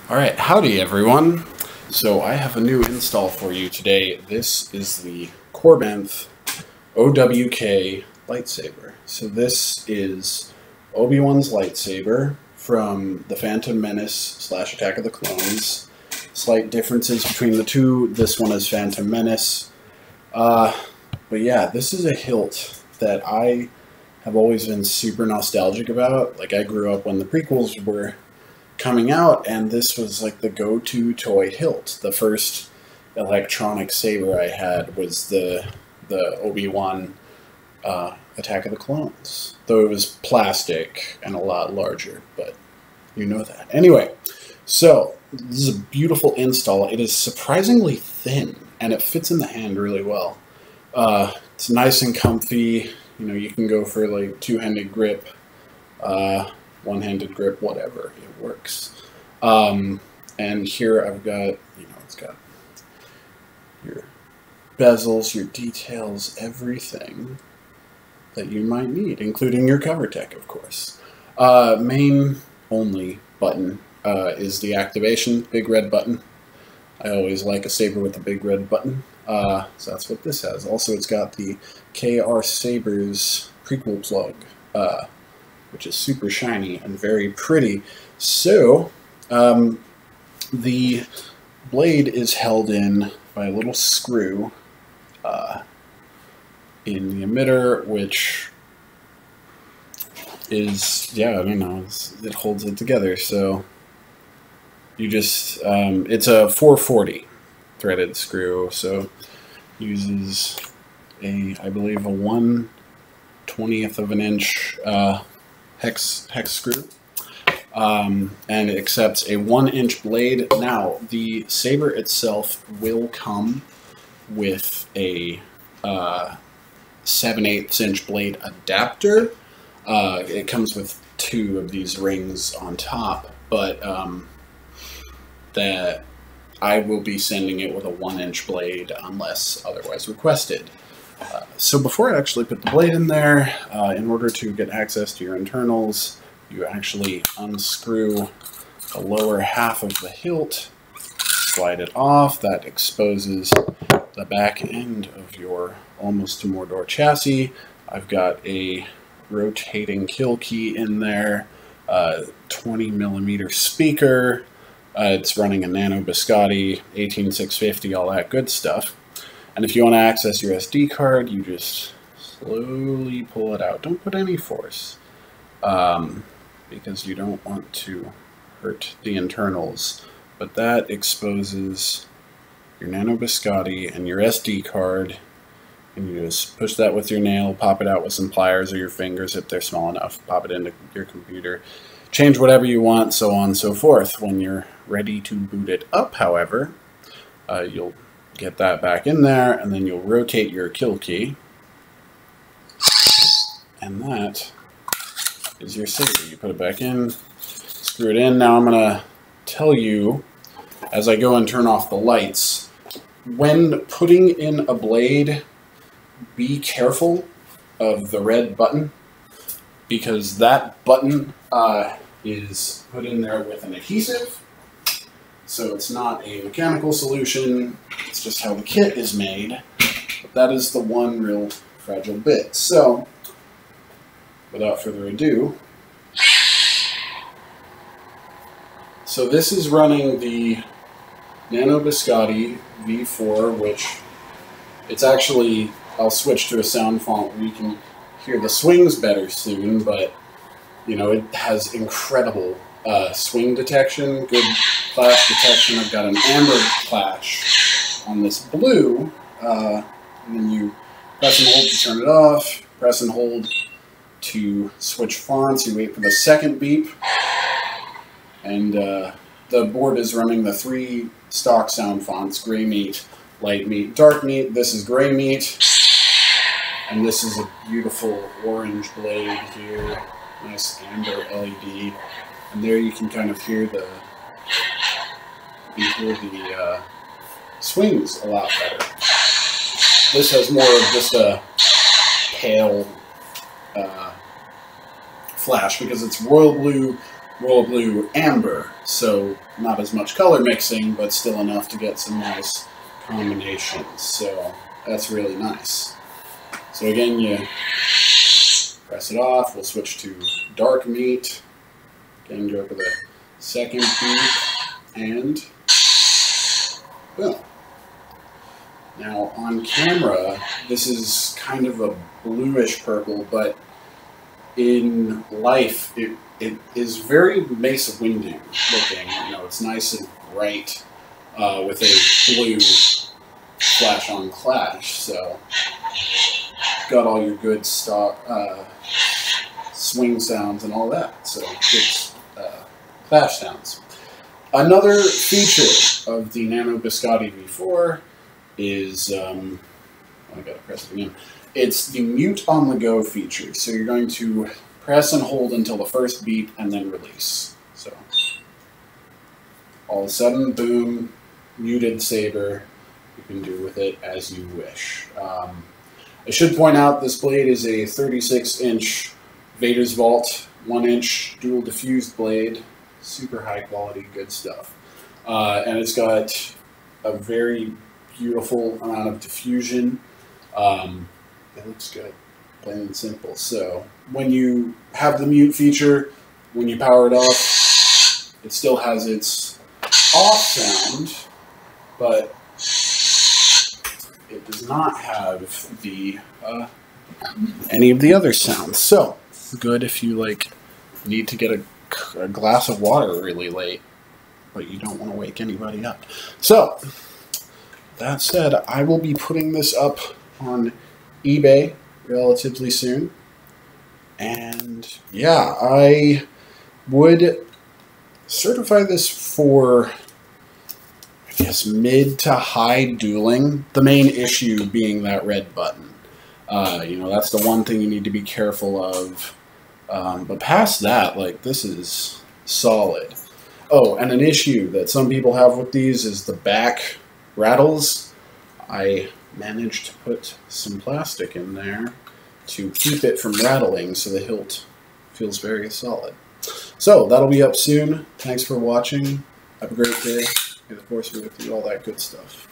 Alright, howdy everyone. So I have a new install for you today. This is the Korbanth OWK Lightsaber. So this is Obi Wan's lightsaber from the Phantom Menace / Attack of the Clones. Slight differences between the two. This one is Phantom Menace. But yeah, this is a hilt that I have always been super nostalgic about. Like, I grew up when the prequels were coming out, and this was like the go-to toy hilt. The first electronic saber I had was the Obi Wan Attack of the Clones, though it was plastic and a lot larger, but you know that. Anyway, so this is a beautiful install. It is surprisingly thin, and it fits in the hand really well. It's nice and comfy. You know, you can go for like two-handed grip, one-handed grip, whatever, it works. And here I've got, it's got your bezels, your details, everything that you might need, including your cover tech, of course. Main only button is the activation, big red button. I always like a saber with a big red button, so that's what this has. Also, it's got the KR Sabers prequel plug, which is super shiny and very pretty. So, the blade is held in by a little screw in the emitter, which is, yeah, I don't know, it holds it together. So you just, it's a 440 threaded screw, so uses I believe a 1/20th of an inch hex screw, and it accepts a 1-inch blade. Now, the saber itself will come with a 7/8 inch blade adapter. It comes with 2 of these rings on top, but that I will be sending it with a 1-inch blade unless otherwise requested. So before I actually put the blade in there, in order to get access to your internals, you actually unscrew the lower half of the hilt, slide it off. That exposes the back end of your Almost to Mordor chassis. I've got a rotating kill key in there, 20mm speaker. It's running a Nano Biscotti 18650, all that good stuff. And if you want to access your SD card, you just slowly pull it out. Don't put any force, because you don't want to hurt the internals. But that exposes your Nano Biscotti and your SD card, and you just push that with your nail, pop it out with some pliers or your fingers if they're small enough, pop it into your computer, change whatever you want, so on and so forth. When you're ready to boot it up, however, you'll get that back in there, and then you'll rotate your kill key, and that is your saber. You put it back in, screw it in. Now I'm going to tell you, as I go and turn off the lights, when putting in a blade, be careful of the red button, because that button is put in there with an adhesive. So it's not a mechanical solution, it's just how the kit is made. But that is the one real fragile bit. So, without further ado, so this is running the Nano Biscotti V4, which it's actually, I'll switch to a sound font where you can hear the swings better soon, but you know, it has incredible swing detection, good clash detection. I've got an amber clash on this blue, and then you press and hold to turn it off, press and hold to switch fonts, you wait for the second beep, and the board is running the 3 stock sound fonts: gray meat, light meat, dark meat. This is gray meat, and this is a beautiful orange blade here, nice amber LED. And there you can kind of hear the swings a lot better. This has more of just a pale flash because it's royal blue royal blue amber, so not as much color mixing, but still enough to get some nice combinations. So that's really nice. So again, you press it off. We'll switch to dark meat. Again, go for the second beat, and boom. Now on camera, this is kind of a bluish purple, but in life, it is very Mace Windu looking. You know, it's nice and bright with a blue flash on clash. So got all your good stock swing sounds and all that. So good clash sounds. Another feature of the Nano Biscotti V4 is I gotta press it again. It's the mute on the go feature. So you're going to press and hold until the first beep and then release. So all of a sudden, boom, muted saber. You can do with it as you wish. I should point out this blade is a 36-inch Vader's Vault, 1-inch dual diffused blade. Super high quality, good stuff. And it's got a very beautiful amount of diffusion. It looks good, plain and simple. So when you have the mute feature, when you power it off, it still has its off sound, but it does not have the any of the other sounds. So good if you need to get a glass of water really late, but you don't want to wake anybody up. So that said, I will be putting this up on eBay relatively soon. And yeah, I would certify this for, I guess, mid to high dueling. The main issue being that red button. You know, that's the one thing you need to be careful of. But past that, this is solid. Oh, and an issue that some people have with these is the back rattles. I managed to put some plastic in there to keep it from rattling so the hilt feels very solid. So that'll be up soon. Thanks for watching. Have a great day. May the Force be with you, all that good stuff.